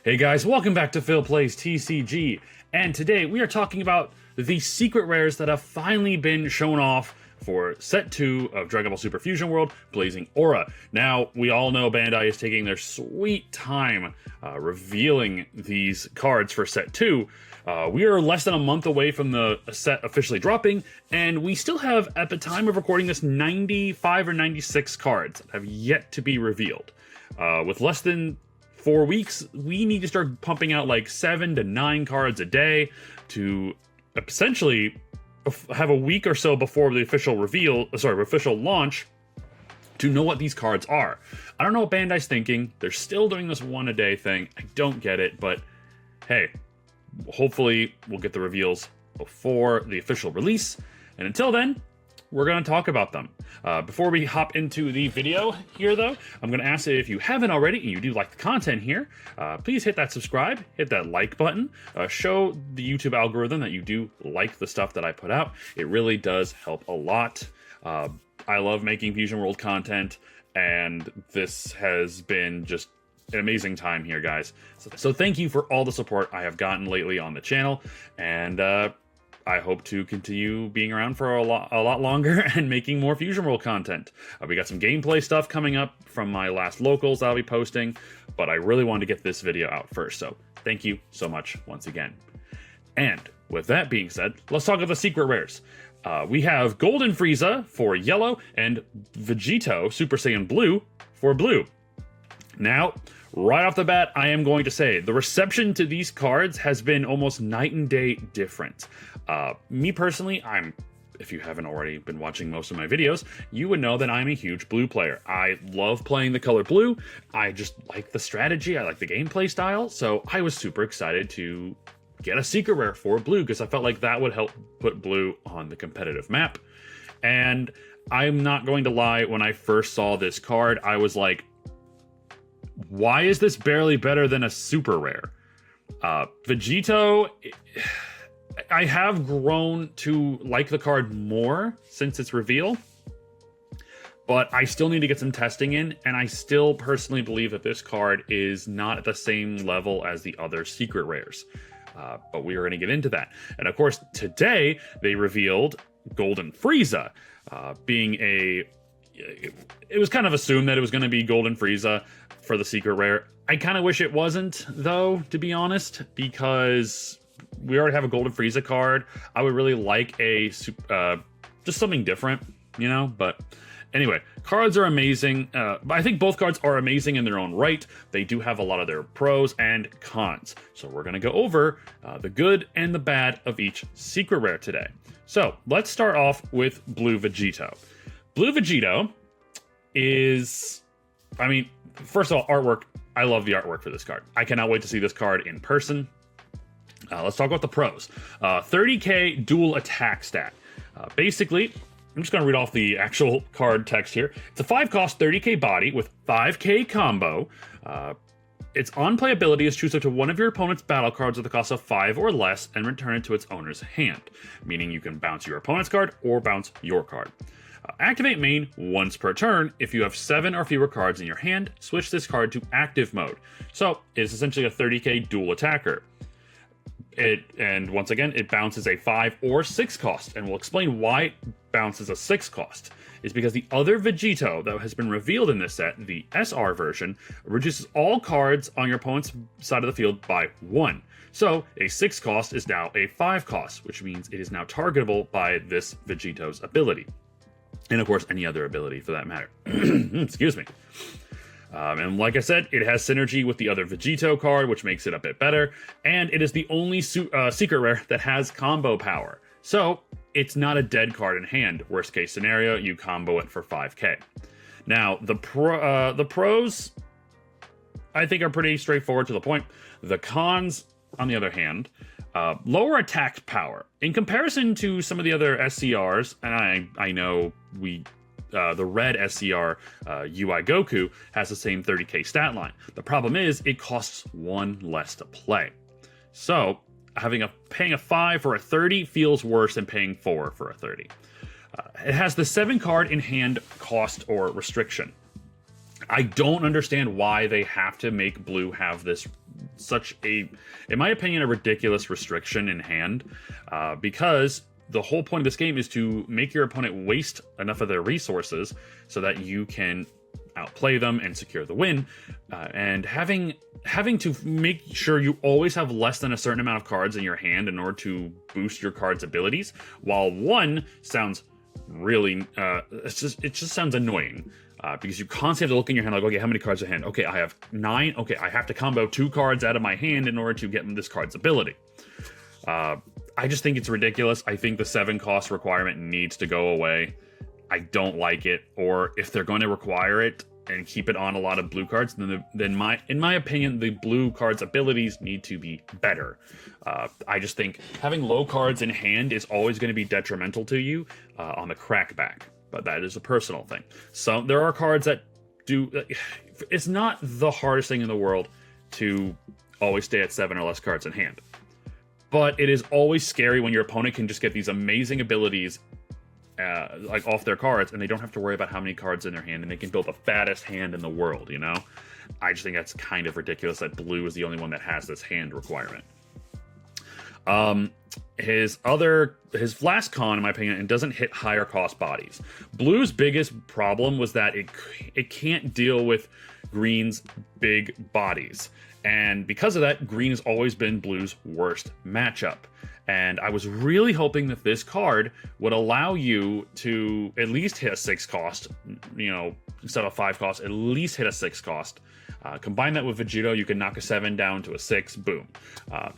Hey guys, welcome back to Phil Plays TCG, and today we are talking about the secret rares that have finally been shown off for Set 2 of Dragonball Super Fusion World, Blazing Aura. Now, we all know Bandai is taking their sweet time revealing these cards for Set 2. We are less than a month away from the set officially dropping, and we still have, at the time of recording this, 95 or 96 cards that have yet to be revealed. With less than 4 weeks, we need to start pumping out like 7 to 9 cards a day to essentially have a week or so before the official official launch to know what these cards are. I don't know what Bandai's thinking. They're still doing this one a day thing. I don't get it, but hey, hopefully we'll get the reveals before the official release. And until then, we're going to talk about them. Before we hop into the video here, though, I'm going to ask that if you haven't already and you do like the content here, please hit that subscribe, hit that like button, show the YouTube algorithm that you do like the stuff that I put out. It really does help a lot. I love making Fusion World content, and this has been just an amazing time here, guys. So thank you for all the support I have gotten lately on the channel, and I hope to continue being around for a lot longer and making more Fusion World content. We got some gameplay stuff coming up from my last locals that I'll be posting, but I really wanted to get this video out first, so thank you so much once again. And with that being said, let's talk about the secret rares. We have Golden Frieza for yellow and Vegito Super Saiyan Blue for blue. Now, right off the bat, I am going to say the reception to these cards has been almost night and day different. Me personally, if you haven't already been watching most of my videos, you would know that I'm a huge blue player. I love playing the color blue. I just like the strategy. I like the gameplay style. So I was super excited to get a secret rare for blue because I felt like that would help put blue on the competitive map. And I'm not going to lie, when I first saw this card, I was like, why is this barely better than a super rare? Vegito, I have grown to like the card more since its reveal, but I still need to get some testing in, and I still personally believe that this card is not at the same level as the other secret rares. But we are going to get into that. And of course, today they revealed Golden Frieza, it was kind of assumed that it was going to be Golden Frieza for the secret rare. I kind of wish it wasn't, though, to be honest, because we already have a Golden Frieza card. I would really like just something different, you know? But anyway, cards are amazing. I think both cards are amazing in their own right. They do have a lot of their pros and cons. So we're going to go over the good and the bad of each secret rare today. So let's start off with Blue Vegito. Blue Vegito is, first of all, artwork. I love the artwork for this card. I cannot wait to see this card in person. Let's talk about the pros. 30k dual attack stat. Basically, I'm just going to read off the actual card text here. It's a 5-cost 30k body with 5k combo. Its on-play ability is choose up to one of your opponent's battle cards with a cost of 5 or less and return it to its owner's hand, meaning you can bounce your opponent's card or bounce your card. Activate main once per turn. If you have 7 or fewer cards in your hand, switch this card to active mode. So it is essentially a 30k dual attacker. And once again, it bounces a 5 or 6 cost, and we'll explain why it bounces a 6 cost. Is because the other Vegito that has been revealed in this set, the SR version, reduces all cards on your opponent's side of the field by 1. So a 6 cost is now a 5 cost, which means it is now targetable by this Vegito's ability. And of course, any other ability for that matter. Excuse me. And like I said, it has synergy with the other Vegito card, which makes it a bit better. And it is the only secret rare that has combo power. So it's not a dead card in hand. Worst case scenario, you combo it for 5k. Now, the pros, I think, are pretty straightforward to the point. The cons, on the other hand, lower attack power. In comparison to some of the other SCRs, and I know the red SCR UI Goku has the same 30k stat line. The problem is it costs 1 less to play. So paying a 5 for a 30 feels worse than paying 4 for a 30. It has the 7 card in hand cost or restriction. I don't understand why they have to make blue have this such a, in my opinion, a ridiculous restriction in hand, because the whole point of this game is to make your opponent waste enough of their resources so that you can outplay them and secure the win. And having to make sure you always have less than a certain amount of cards in your hand in order to boost your card's abilities, while one sounds really, it just sounds annoying. Because you constantly have to look in your hand like, okay, how many cards in hand? Okay, I have 9. Okay, I have to combo 2 cards out of my hand in order to get this card's ability. I just think it's ridiculous. I think the 7 cost requirement needs to go away. I don't like it. Or if they're going to require it and keep it on a lot of blue cards, then in my opinion, the blue cards' abilities need to be better. I just think having low cards in hand is always going to be detrimental to you on the crackback. But that is a personal thing. So there are cards that do. It's not the hardest thing in the world to always stay at 7 or less cards in hand. But it is always scary when your opponent can just get these amazing abilities like off their cards, and they don't have to worry about how many cards in their hand, and they can build the fattest hand in the world, you know? I just think that's kind of ridiculous that blue is the only one that has this hand requirement. His last con, in my opinion, it doesn't hit higher cost bodies. Blue's biggest problem was that it can't deal with green's big bodies. And because of that, green has always been blue's worst matchup. And I was really hoping that this card would allow you to at least hit a 6 cost, you know, instead of 5 cost, at least hit a 6 cost. Combine that with Vegito, you can knock a 7 down to a 6, boom.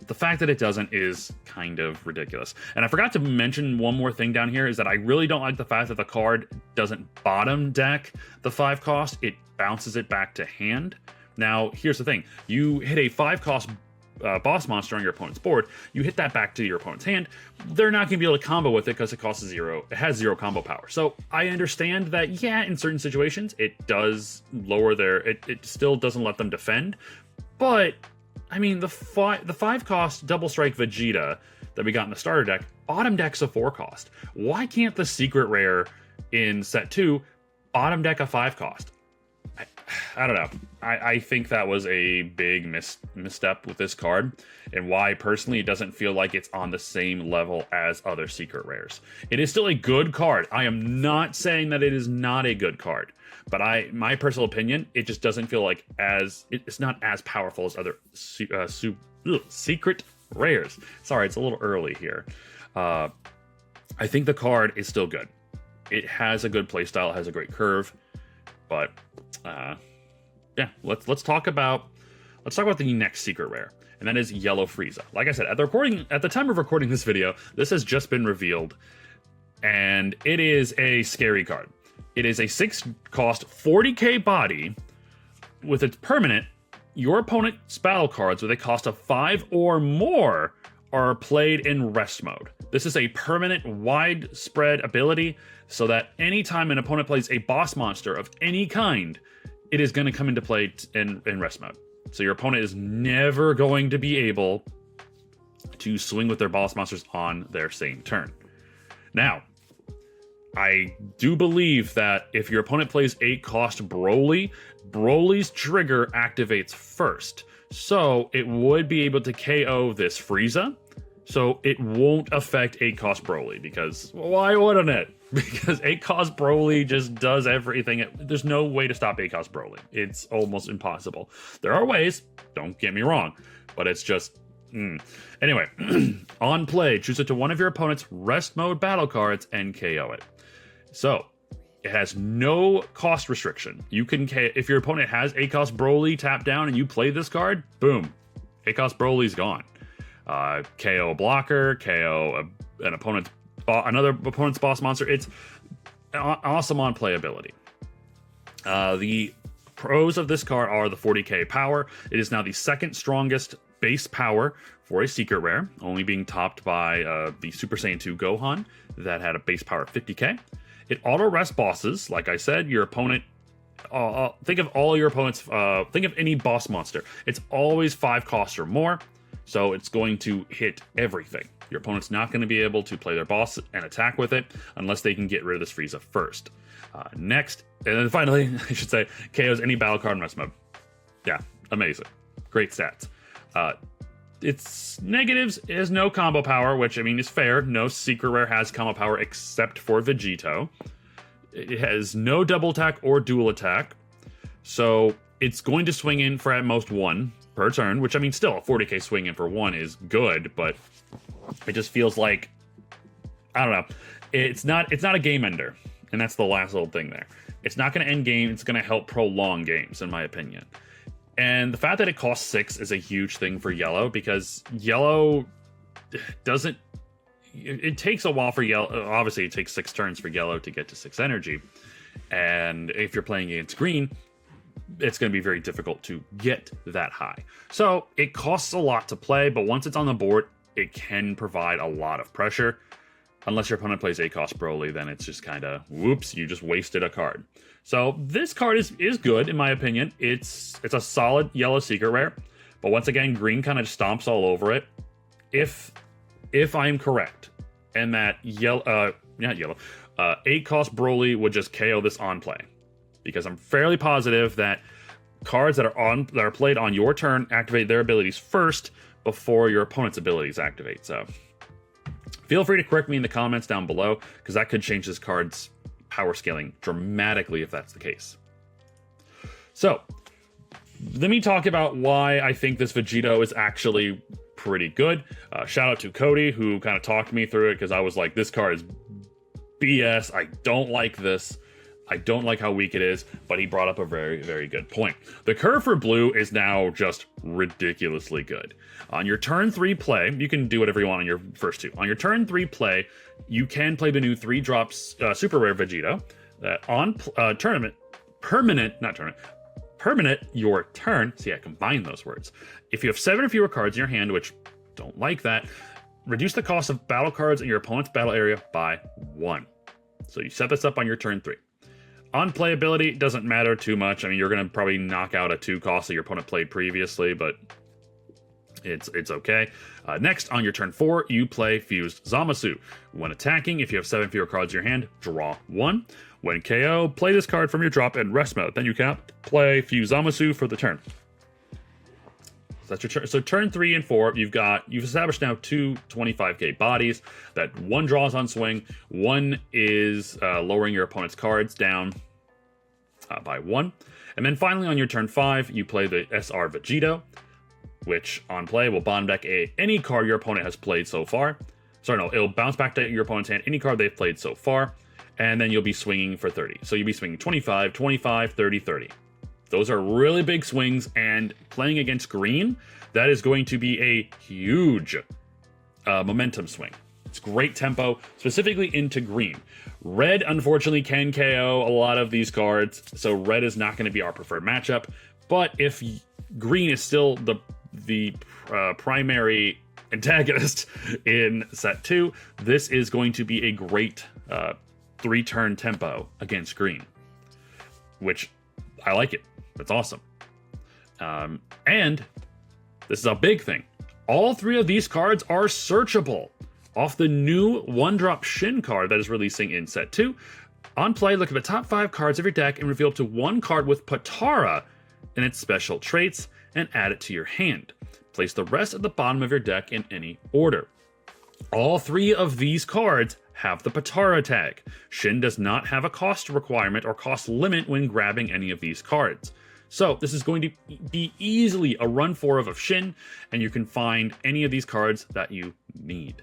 The fact that it doesn't is kind of ridiculous. And I forgot to mention one more thing down here, is that I really don't like the fact that the card doesn't bottom deck the 5 cost, it bounces it back to hand. Now, here's the thing. You hit a 5 cost boss monster on your opponent's board, you hit that back to your opponent's hand, they're not going to be able to combo with it because it costs 0. It has 0 combo power. So I understand that, yeah, in certain situations, it does lower their... It still doesn't let them defend. But, I mean, the 5 cost Double Strike Vegeta that we got in the starter deck, bottom deck's a 4 cost. Why can't the secret rare in set 2 bottom deck a 5 cost? I don't know. I think that was a big misstep with this card, and why personally it doesn't feel like it's on the same level as other secret rares. It is still a good card. I am not saying that it is not a good card, but my personal opinion, it just doesn't feel like it's not as powerful as other secret rares. Sorry, it's a little early here. I think the card is still good. It has a good playstyle, it has a great curve, but yeah, let's talk about the next secret rare, and that is Yellow Frieza. Like I said, at the time of recording this video, this has just been revealed, and it is a scary card. It is a 6 cost 40k body with its permanent. Your opponent's battle cards with a cost of 5 or more are played in rest mode. This is a permanent widespread ability, so that anytime an opponent plays a boss monster of any kind, it is going to come into play in rest mode. So your opponent is never going to be able to swing with their boss monsters on their same turn. Now, I do believe that if your opponent plays 8 cost Broly, Broly's trigger activates first. So it would be able to KO this Frieza. So it won't affect 8 cost Broly, because why wouldn't it? Because 8 cost Broly just does everything. There's no way to stop 8 cost Broly. It's almost impossible. There are ways, don't get me wrong, but it's just... Anyway, on play, choose it to one of your opponent's rest mode battle cards and KO it. So, it has no cost restriction. You can if your opponent has 8 cost Broly tapped down and you play this card, boom, 8 cost Broly's gone. KO a blocker, KO another opponent's boss monster. It's awesome on playability. The pros of this card are the 40k power. It is now the 2nd strongest base power for a secret rare, only being topped by the Super Saiyan 2 Gohan that had a base power of 50k. It auto-rests bosses. Like I said, your opponent... think of all your opponents... think of any boss monster. It's always 5 costs or more, so it's going to hit everything. Your opponent's not going to be able to play their boss and attack with it unless they can get rid of this Frieza first. Next, and then finally, I should say, KOs any battle card in rest mode. Yeah, amazing. Great stats. Its negatives is no combo power, which I mean is fair. No secret rare has combo power except for Vegito. It has no double attack or dual attack, so it's going to swing in for at most 1 per turn, which I mean still a 40k swing in for 1 is good, but it just feels like, I don't know, it's not a game ender, and that's the last little thing there. It's not going to end game, it's going to help prolong games, in my opinion. And the fact that it costs 6 is a huge thing for yellow, because yellow doesn't... It takes a while for yellow. Obviously, it takes 6 turns for yellow to get to 6 energy. And if you're playing against green, it's going to be very difficult to get that high. So it costs a lot to play, but once it's on the board, it can provide a lot of pressure. Unless your opponent plays A-cost Broly, then it's just kind of, whoops, you just wasted a card. So this card is good, in my opinion. It's a solid yellow secret rare, but once again, green kind of stomps all over it. If I'm correct, and that A-cost Broly would just KO this on play, because I'm fairly positive that cards that are played on your turn activate their abilities first before your opponent's abilities activate. So feel free to correct me in the comments down below, because that could change this card's power scaling dramatically if that's the case. So let me talk about why I think this Vegito is actually pretty good. Shout out to Cody, who kind of talked me through it, because I was like, this card is BS. I don't like this. I don't like how weak it is, but he brought up a very, very good point. The curve for blue is now just ridiculously good. On your turn 3 play, you can do whatever you want on your first 2. On your turn 3 play, you can play the new 3-drops super rare Vegeta that on permanent your turn. See, I combined those words. If you have 7 or fewer cards in your hand, which don't like that, reduce the cost of battle cards in your opponent's battle area by 1. So you set this up on your turn 3. On playability, doesn't matter too much. I mean, you're going to probably knock out a 2 cost that your opponent played previously, but it's okay. Next, on your turn 4, you play Fused Zamasu. When attacking, if you have 7 fewer cards in your hand, draw 1. When KO, play this card from your drop in rest mode. Then you can play Fused Zamasu for the turn. So that's your turn. So turn 3 and 4, you've established now 2 25k bodies. That 1 draws on swing, 1 is lowering your opponent's cards down by 1. And then finally on your turn 5, you play the SR Vegito, which on play will bottom deck any card your opponent has played so far. Sorry, no, it'll bounce back to your opponent's hand any card they've played so far, and then you'll be swinging for 30. So you'll be swinging 25, 25, 30, 30. Those are really big swings, and playing against green, that is going to be a huge momentum swing. It's great tempo, specifically into green. Red, unfortunately, can KO a lot of these cards, so red is not going to be our preferred matchup. But if green is still the primary antagonist in set 2, this is going to be a great 3-turn tempo against green, which I like it. That's awesome. And this is a big thing. All 3 of these cards are searchable off the new 1-drop Shin card that is releasing in set 2. On play, look at the top 5 cards of your deck and reveal up to 1 card with Patara and its special traits and add it to your hand. Place the rest at the bottom of your deck in any order. All 3 of these cards have the Patara tag. Shin does not have a cost requirement or cost limit when grabbing any of these cards. So this is going to be easily a run 4 of Shin, and you can find any of these cards that you need.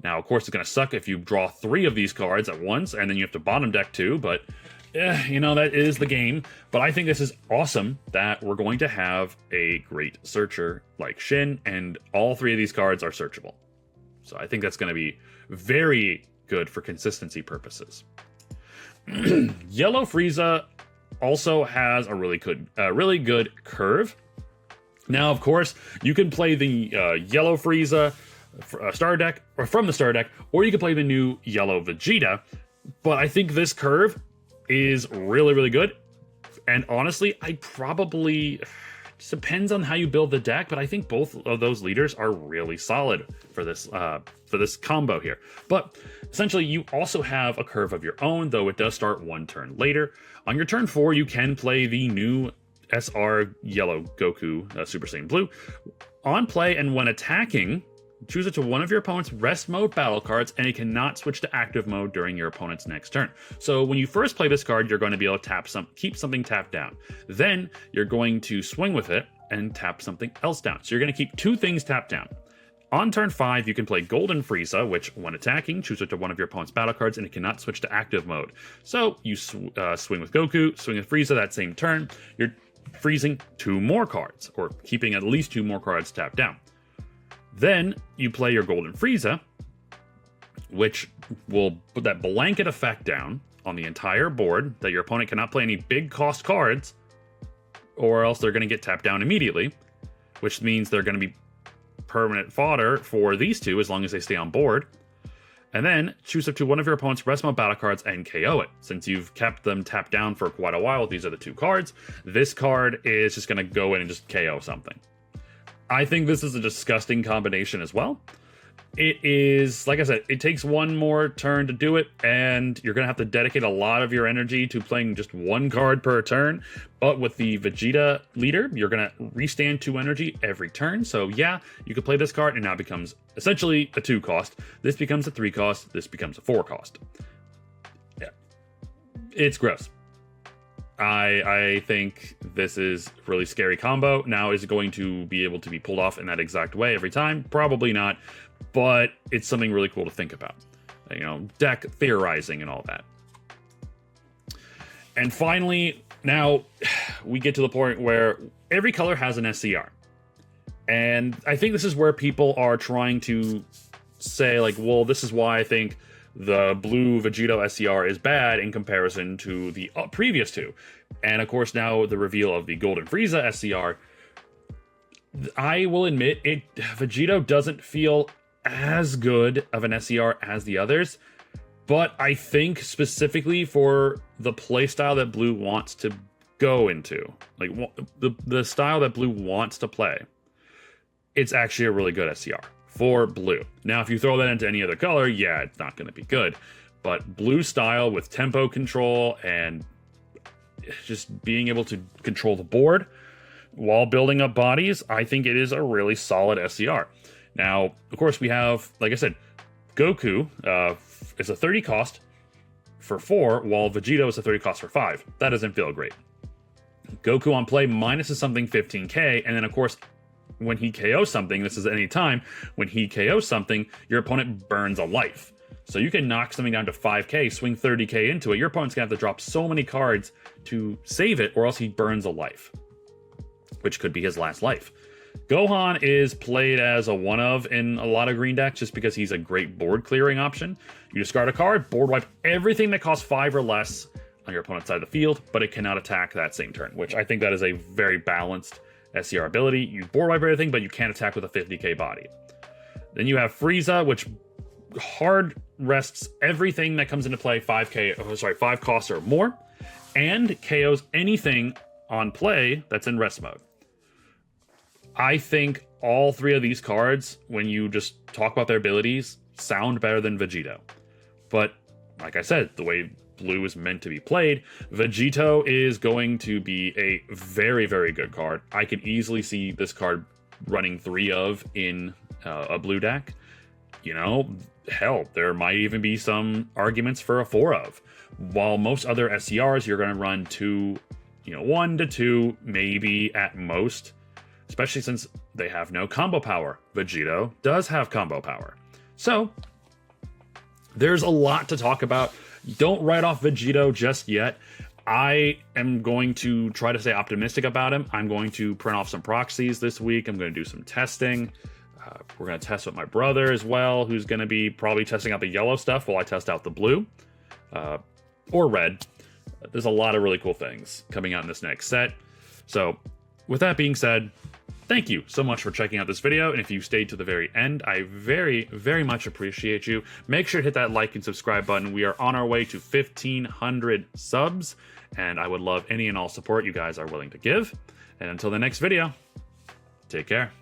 Now, of course, it's going to suck if you draw 3 of these cards at once, and then you have to bottom deck 2, but you know, that is the game. But I think this is awesome that we're going to have a great searcher like Shin, and all 3 of these cards are searchable. So I think that's going to be very good for consistency purposes. Yellow Frieza also has a really good curve. Now, of course, you can play the yellow Frieza starter deck, or from the starter deck, or you can play the new yellow Vegeta. But I think this curve is really, really good. And honestly, just depends on how you build the deck, but I think both of those leaders are really solid for this combo here. But essentially, you also have a curve of your own, though it does start 1 turn later. On your turn 4, you can play the new SR Yellow Goku Super Saiyan Blue. On play and when attacking, choose it to one of your opponent's rest mode battle cards, and it cannot switch to active mode during your opponent's next turn. So when you first play this card, you're going to be able to keep something tapped down. Then you're going to swing with it and tap something else down. So you're going to keep 2 things tapped down. On turn 5, you can play Golden Frieza, which, when attacking, choose it to one of your opponent's battle cards, and it cannot switch to active mode. So you swing with Goku, swing with Frieza that same turn. You're freezing 2 more cards, or keeping at least 2 more cards tapped down. Then you play your Golden Frieza, which will put that blanket effect down on the entire board that your opponent cannot play any big cost cards, or else they're going to get tapped down immediately, which means they're going to be permanent fodder for these 2 as long as they stay on board. And then choose up to one of your opponent's rest mode battle cards and KO it. Since you've kept them tapped down for quite a while, these are the 2 cards. This card is just going to go in and just KO something. I think this is a disgusting combination as well. It is, like I said, it takes 1 more turn to do it, and you're going to have to dedicate a lot of your energy to playing just 1 card per turn. But with the Vegeta leader, you're going to restand 2 energy every turn. So yeah, you can play this card, and now it becomes essentially a 2 cost. This becomes a 3 cost. This becomes a 4 cost. Yeah, it's gross. I think this is a really scary combo. Now, is it going to be able to be pulled off in that exact way every time? Probably not, but it's something really cool to think about. You know, deck theorizing and all that. And finally, now we get to the point where every color has an SCR. And I think this is where people are trying to say, like, well, this is why I think the blue Vegito SCR is bad in comparison to the previous 2. And of course, now the reveal of the Golden Frieza SCR, I will admit, Vegito doesn't feel as good of an SCR as the others, but I think specifically for the playstyle that Blue wants to go into, like the style that Blue wants to play, it's actually a really good SCR. For Blue. Now, if you throw that into any other color, yeah, it's not going to be good. But Blue style with tempo control and just being able to control the board while building up bodies, I think it is a really solid SCR. Now, of course, we have, like I said, Goku is a 30 cost for 4, while Vegito is a 30 cost for 5. That doesn't feel great. Goku on play minuses something 15k, and then, of course, when he KOs something, this is at any time, when he KOs something, your opponent burns a life. So you can knock something down to 5k, swing 30k into it. Your opponent's gonna have to drop so many cards to save it, or else he burns a life, which could be his last life. Gohan is played as a one-of in a lot of green decks just because he's a great board clearing option. You discard a card, board wipe everything that costs 5 or less on your opponent's side of the field, but it cannot attack that same turn, which I think that is a very balanced SCR ability. You board wipe everything, but you can't attack with a 50k body. Then you have Frieza, which hard rests everything that comes into play 5 costs or more, and KOs anything on play that's in rest mode. I think all 3 of these cards, when you just talk about their abilities, sound better than Vegito. But like I said, the way Blue is meant to be played, Vegito is going to be a very, very good card. I can easily see this card running 3 of in a blue deck. You know, hell, there might even be some arguments for a 4 of. While most other SCRs, you're going to run 2, 1 to 2, maybe at most, especially since they have no combo power. Vegito does have combo power. So there's a lot to talk about. Don't write off Vegito just yet. I am going to try to stay optimistic about him. I'm going to print off some proxies this week. I'm going to do some testing. We're going to test with my brother as well, who's going to be probably testing out the yellow stuff while I test out the blue or red. There's a lot of really cool things coming out in this next set. So with that being said, thank you so much for checking out this video, and if you stayed to the very end, I very, very much appreciate you. Make sure to hit that like and subscribe button. We are on our way to 1,500 subs, and I would love any and all support you guys are willing to give. And until the next video, take care.